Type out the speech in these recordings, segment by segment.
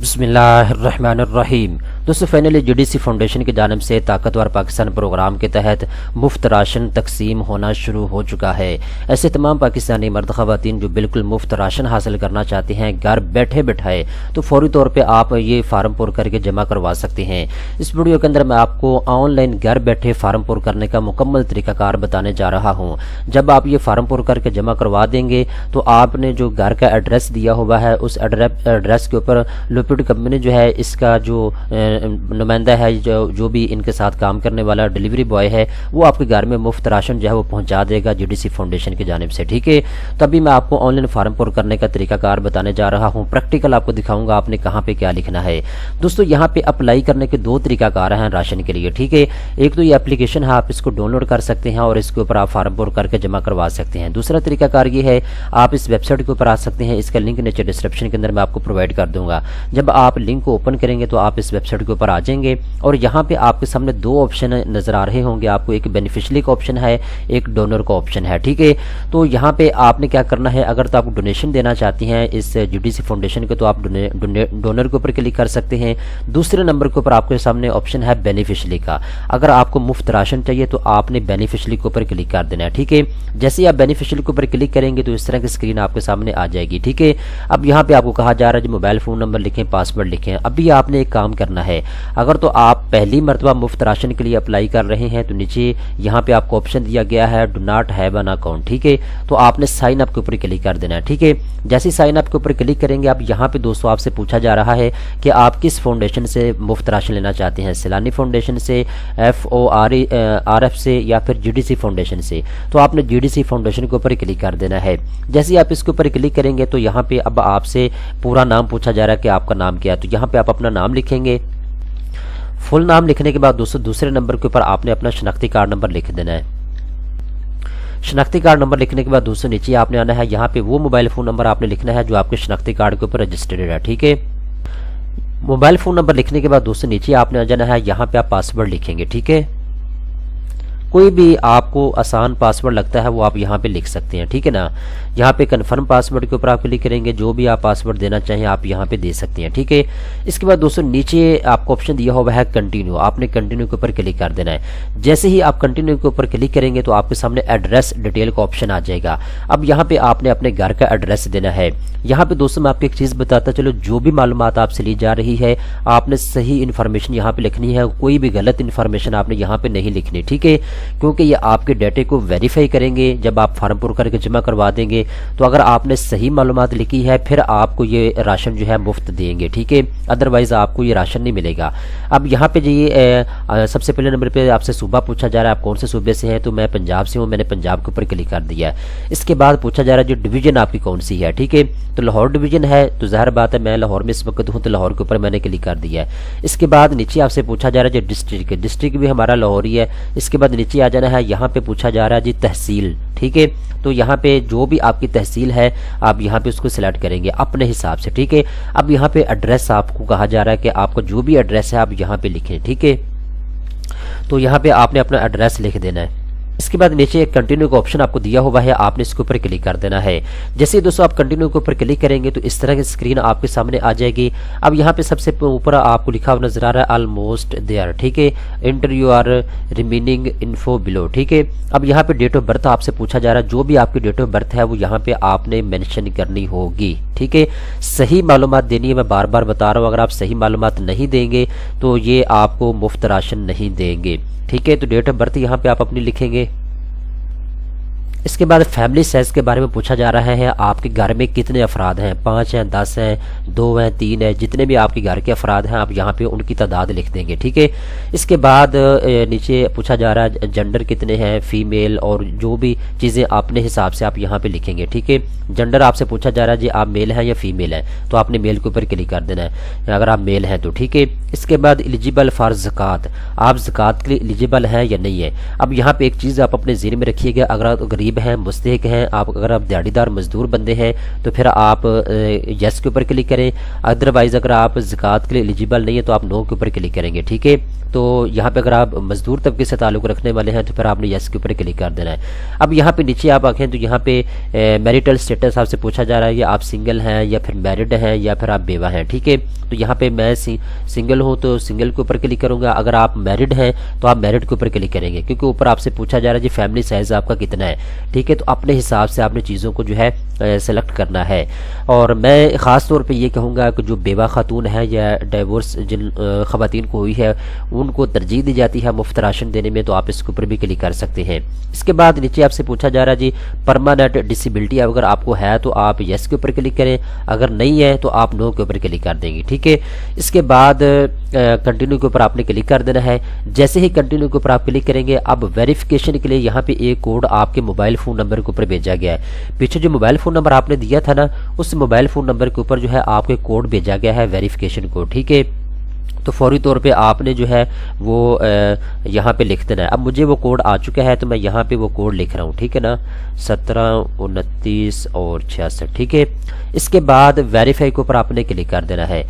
बिस्मिल्लाहिर्रहमानिर्रहीम। दोस्तों finally GDC foundation की जानिब से ताकतवर पाकिस्तान प्रोग्राम के तहत मुफ्त राशन तकसीम होना शुरू हो चुका है। ऐसे तमाम पाकिस्तानी मर्द ख़वातीन जो बिल्कुल मुफ्त राशन हासिल करना चाहते हैं घर बैठे बैठाए, तो फौरी तौर पे आप ये फार्म पुर करके जमा करवा सकते हैं। इस वीडियो के अंदर मैं आपको ऑनलाइन घर बैठे फार्म पुर करने का मुकम्मल तरीकाकार बताने जा रहा हूँ। जब आप ये फार्म पुर करके जमा करवा देंगे तो आपने जो घर का एड्रेस दिया हुआ है उस एड्रेस के ऊपर लुपिड कंपनी जो है इसका जो नुमाइंदा है, जो भी इनके साथ काम करने वाला डिलीवरी बॉय है, वो आपके घर में मुफ्त राशन जो है वो पहुंचा देगा जीडीसी फाउंडेशन की जानिब से। ठीक है, तभी मैं आपको ऑनलाइन फार्म पुर करने का तरीकाकार बताने जा रहा हूं। प्रैक्टिकल आपको दिखाऊंगा आपने कहां पे क्या लिखना है। दोस्तों यहां पे अप्लाई करने के दो तरीकाकार हैं राशन के लिए। ठीक है, एक तो ये एप्लीकेशन है, आप इसको डाउनलोड कर सकते हैं और इसके ऊपर आप फार्म पुर करके जमा करवा सकते हैं। दूसरा तरीकाकार ये है, आप इस वेबसाइट के ऊपर आ सकते हैं। इसका लिंक नीचे डिस्क्रिप्शन के अंदर मैं आपको प्रोवाइड कर दूंगा। जब आप लिंक को ओपन करेंगे तो आप इस वेबसाइट के ऊपर आ जाएंगे और यहाँ पे आपके सामने दो ऑप्शन नजर आ रहे होंगे आपको। एक बेनिफिशियरी का ऑप्शन है, एक डोनर का ऑप्शन है। ठीक है, तो यहाँ पे आपने क्या करना है, अगर तो आप डोनेशन देना चाहती हैं इस जीडीसी फाउंडेशन को तो आप डोनर के ऊपर क्लिक कर सकते हैं। दूसरे नंबर के ऊपर आपके सामने ऑप्शन है बेनिफिशियरी का। अगर आपको मुफ्त राशन चाहिए तो आपने बेनिफिशियरी के ऊपर क्लिक कर देना है। ठीक है, जैसे ही आप बेनिफिशियरी के ऊपर क्लिक करेंगे तो इस तरह की स्क्रीन आपके सामने आ जाएगी। ठीक है, अब यहाँ पे आपको कहा जा रहा है मोबाइल फोन नंबर लिखें, पासवर्ड लिखें। अभी आपने एक काम करना है, अगर तो आप पहली मरतबा मुफ्त राशन के लिए अप्लाई कर रहे हैं तो नीचे यहाँ पे आपको ऑप्शन दिया गया है do not have an account. ठीक है, तो आपने साइन अप के ऊपर क्लिक कर देना है। ठीक है, जैसे साइन अप के ऊपर क्लिक करेंगे अब यहाँ पे दोस्तों आपसे पूछा जा रहा है कि आप किस फाउंडेशन से मुफ्त राशन लेना चाहते हैं, सैलानी फाउंडेशन से, FORF से या फिर जीडीसी फाउंडेशन से। तो आपने जीडीसी फाउंडेशन के ऊपर क्लिक कर देना है। जैसे ही आप इसके ऊपर क्लिक करेंगे तो यहाँ पे अब आपसे पूरा नाम पूछा जा रहा है कि आपका नाम क्या है। तो यहाँ पे आप अपना नाम लिखेंगे। फुल नाम लिखने के बाद दोस्तों दूसरे नंबर के ऊपर आपने अपना शनाख्ती कार्ड नंबर लिख देना है। शनाख्ती कार्ड नंबर लिखने के बाद दोस्तों नीचे आपने आना है, यहाँ पे वो मोबाइल फोन नंबर आपने लिखना है जो आपके शनाख्ती कार्ड के ऊपर रजिस्टर्ड है। ठीक है, मोबाइल फोन नंबर लिखने के बाद दोस्तों नीचे आपने आ जाना है, यहाँ पे आप पासवर्ड लिखेंगे। ठीक है, कोई भी आपको आसान पासवर्ड लगता है वो आप यहाँ पे लिख सकते हैं। ठीक है ना, यहाँ पे कन्फर्म पासवर्ड के ऊपर आप क्लिक करेंगे, जो भी आप पासवर्ड देना चाहें आप यहाँ पे दे सकते हैं। ठीक है, इसके बाद दोस्तों नीचे आपको ऑप्शन दिया हुआ है कंटिन्यू, आपने कंटिन्यू के ऊपर क्लिक कर देना है। जैसे ही आप कंटिन्यू के ऊपर क्लिक करेंगे तो आपके सामने एड्रेस डिटेल का ऑप्शन आ जाएगा। अब यहाँ पे आपने अपने घर का एड्रेस देना है। यहाँ पे दोस्तों मैं आपको एक चीज़ बताता चलो, जो भी मालूमात आपसे ली जा रही है आपने सही इन्फॉर्मेशन यहाँ पे लिखनी है, कोई भी गलत इन्फॉर्मेशन आपने यहाँ पे नहीं लिखनी। ठीक है, क्योंकि ये आपके डेटे को वेरीफाई करेंगे जब आप फार्म पुर करके जमा करवा देंगे। तो अगर आपने सही मालूमात लिखी है फिर आपको ये राशन जो है मुफ्त देंगे। ठीक है, अदरवाइज आपको ये राशन नहीं मिलेगा। अब यहाँ पे ये सबसे पहले नंबर पे आपसे सूबा पूछा जा रहा है, आप कौन से सूबे से हैं, तो मैं पंजाब से हूँ, मैंने पंजाब के ऊपर क्लिक कर दिया है। इसके बाद पूछा जा रहा है जो डिवीजन आपकी कौन सी है। ठीक है, तो लाहौर डिवीजन है, तो ज़ाहिर बात है मैं लाहौर में इस वक्त हूँ तो लाहौर के ऊपर मैंने क्लिक कर दिया है। इसके बाद नीचे आपसे पूछा जा रहा है जो डिस्ट्रिक्ट है, डिस्ट्रिक्ट भी हमारा लाहौर ही है। इसके बाद नीचे आ जाना है, यहाँ पे पूछा जा रहा है जी तहसील। ठीक है, तो यहाँ पे जो भी आपकी तहसील है आप यहाँ पे उसको सिलेक्ट करेंगे अपने हिसाब से। ठीक है, अब यहाँ पे एड्रेस आपको कहा जा रहा है कि आपको जो भी एड्रेस है आप यहाँ पे लिखें। ठीक है, तो यहाँ पे आपने अपना एड्रेस लिख देना है। इसके बाद नीचे एक कंटिन्यू का ऑप्शन आपको दिया हुआ है, आपने इसके ऊपर क्लिक कर देना है। जैसे दोस्तों आप कंटिन्यू के ऊपर क्लिक करेंगे तो इस तरह की स्क्रीन आपके सामने आ जाएगी। अब यहाँ पे सबसे ऊपर आपको लिखा हुआ नजर आ रहा है ऑलमोस्ट देयर। ठीक है, enter your remaining info below. ठीक है, अब यहाँ पे डेट ऑफ बर्थ आपसे पूछा जा रहा है, जो भी आपकी डेट ऑफ बर्थ है वो यहाँ पे आपने मेंशन करनी होगी। ठीक है, सही मालूमात देनी है, मैं बार बार बता रहा हूँ, अगर आप सही मालूमात नहीं देंगे तो ये आपको मुफ्त राशन नहीं देंगे। ठीक है, तो डेट ऑफ बर्थ यहाँ पे आप अपनी लिखेंगे। इसके बाद फैमिली साइज के बारे में पूछा जा रहा है, आपके घर में कितने अफराद हैं, 5 हैं, 10 हैं, 2 हैं, 3 हैं, जितने भी आपके घर के अफराद हैं आप यहाँ पे उनकी तादाद लिख देंगे। ठीक है, इसके बाद नीचे पूछा जा रहा है जेंडर कितने हैं, फीमेल, और जो भी चीज़ें अपने हिसाब से आप यहाँ पे लिखेंगे। ठीक है, जेंडर आपसे पूछा जा रहा है जी आप मेल हैं या फीमेल हैं, तो आपने मेल के ऊपर क्लिक कर देना है अगर आप मेल हैं तो। ठीक है, इसके बाद एलिजिबल फॉर ज़कात, आप ज़कात के लिए एलिजिबल हैं या नहीं है। अब यहाँ पे एक चीज़ आप अपने ज़हन में रखिएगा, अगर आप गरीब غریب ہیں، مستحق ہیں، اگر آپ دیہڑی دار مزدور بندے ہیں تو پھر آپ یس کے اوپر کلک کریں، ادروائز اگر آپ زکوٰۃ کے لیے ایلیجیبل نہیں ہیں تو آپ نو کے اوپر کلک کریں گے، ٹھیک ہے۔ تو یہاں پہ اگر آپ مزدور طبقے سے تعلق رکھنے والے ہیں تو پھر آپ نے یس کے اوپر کلک کر دینا ہے۔ اب یہاں پہ نیچے آپ آئیں تو یہاں پہ میریٹل سٹیٹس آپ سے پوچھا جا رہا ہے یا آپ سنگل ہیں یا پھر میرڈ ہیں یا پھر آپ بیوہ ہیں، ٹھیک ہے۔ تو یہاں پہ میں سنگل ہوں تو سنگل کے اوپر کلک کروں گا، اگر آپ میرڈ ہیں تو آپ میرڈ کے اوپر کلک کریں گے، کیونکہ اوپر آپ سے پوچھا جا رہا ہے جی فیملی سائز آپ کا کتنا ہے، ٹھیک ہے۔ تو اپنے حساب سے آپ نے چیزوں کو جو ہے سلیکٹ کرنا ہے۔ اور میں خاص طور پہ یہ کہوں گا کہ جو بیوہ خاتون ہے یا ڈائیورس جن خواتین کو ہوئی ہے ان کو ترجیح دی جاتی ہے مفت راشن دینے میں، تو آپ اس کے اوپر بھی کلک کر سکتے ہیں۔ اس کے بعد نیچے آپ سے پوچھا جا رہا ہے جی پرماننٹ ڈسیبلٹی اگر آپ کو ہے تو آپ یس کے اوپر کلک کریں، اگر نہیں ہے تو آپ نو کے اوپر کلک کر دیں گے، ٹھیک ہے۔ اس کے بعد کنٹینیو کے اوپر آپ نے کلک کر دینا ہے۔ جیسے ہی کنٹینیو کے اوپر آپ کلک کریں گے اب ویریفیکیشن کے لیے یہاں پہ ایک کوڈ آپ کے موبائل فون نمبر کے اوپر بھیجا گیا ہے۔ پیچھے جو موبائل فون نمبر آپ نے دیا تھا نا اس موبائل فون نمبر کے اوپر جو ہے آپ کے کوڈ بھیجا گیا ہے ویریفیکیشن کوڈ، ٹھیک ہے۔ تو فوری طور پہ آپ نے جو ہے وہ یہاں پہ لکھ دینا ہے۔ اب مجھے وہ کوڈ آ چکا ہے تو میں یہاں پہ وہ کوڈ لکھ رہا ہوں، ٹھیک ہے نا، 17 29 اور 66، ٹھیک ہے۔ اس کے بعد ویریفائی کے اوپر آپ نے کلک کر دینا ہے۔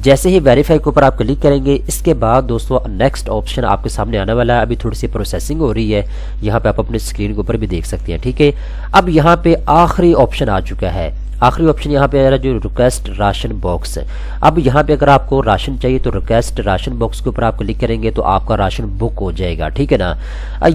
جیسے ہی ویریفائی کے اوپر آپ کلک کریں گے اس کے بعد دوستو نیکسٹ آپشن آپ کے سامنے آنے والا ہے، ابھی تھوڑی سی پروسیسنگ ہو رہی ہے، یہاں پہ آپ اپنے اسکرین کے اوپر بھی دیکھ سکتے ہیں، ٹھیک ہے۔ اب یہاں پہ آخری آپشن آ چکا ہے، آخری آپشن یہاں پہ آ رہا ہے جو ریکویسٹ راشن باکس ہے۔ اب یہاں پہ اگر آپ کو راشن چاہیے تو ریکویسٹ راشن باکس کے اوپر آپ کلک کریں گے تو آپ کا راشن بک ہو جائے گا، ٹھیک ہے نا۔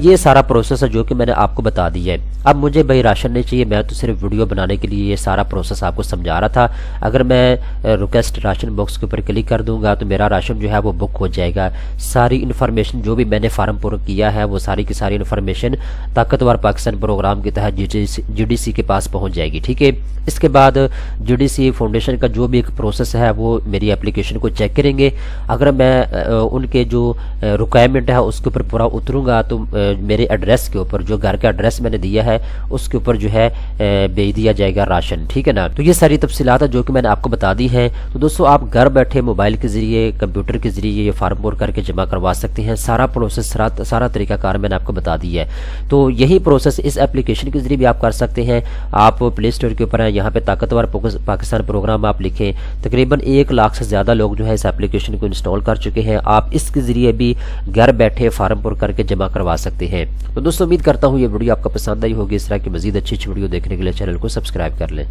یہ سارا پروسیس ہے جو کہ میں نے آپ کو بتا دیا ہے۔ اب مجھے بھائی راشن نہیں چاہیے، میں تو صرف ویڈیو بنانے کے لیے یہ سارا پروسیس آپ کو سمجھا رہا تھا۔ اگر میں ریکویسٹ راشن باکس کے اوپر کلک کر دوں گا تو میرا راشن جو ہے وہ بک ہو جائے گا۔ ساری انفارمیشن جو بھی میں نے فارم پر کیا ہے وہ ساری کی ساری انفارمیشن طاقتور پاکستان پروگرام کے تحت جی ڈی سی کے پاس پہنچ جائے گی، ٹھیک ہے۔ اس کے بعد جی ڈی سی فاؤنڈیشن کا جو بھی ایک پروسیس ہے وہ میری اپلیکیشن کو چیک کریں گے، اگر میں ان کے جو ریکوائرمنٹ ہے اس کے اوپر پورا اتروں گا تو میرے ایڈریس کے اوپر جو گھر کا ایڈریس میں نے دیا ہے اس کے اوپر جو ہے بھیج دیا جائے گا راشن، ٹھیک ہے نا۔ تو یہ ساری تفصیلات ہے جو کہ میں نے آپ کو بتا دی ہیں۔ تو دوستو آپ گھر بیٹھے موبائل کے ذریعے کمپیوٹر کے ذریعے یہ فارم پور کر کے جمع کروا سکتے ہیں، سارا پروسیس سارا طریقہ کار میں نے آپ کو بتا دیا ہے۔ تو یہی پروسیس اس اپلیکیشن کے ذریعے بھی آپ کر سکتے ہیں۔ آپ پلے اسٹور کے اوپر ہیں، یہاں پہ طاقتور پاکستان پروگرام آپ لکھیں، تقریباً 1 لاکھ سے زیادہ لوگ جو ہے اس اپلیکیشن کو انسٹال کر چکے ہیں۔ آپ اس کے ذریعے بھی گھر بیٹھے فارم پر کر کے جمع کروا سکتے ہیں۔ تو دوستو امید کرتا ہوں یہ ویڈیو آپ کو پسند آئی ہوگی۔ اس طرح کی مزید اچھی ویڈیو دیکھنے کے لیے چینل کو سبسکرائب کر لیں۔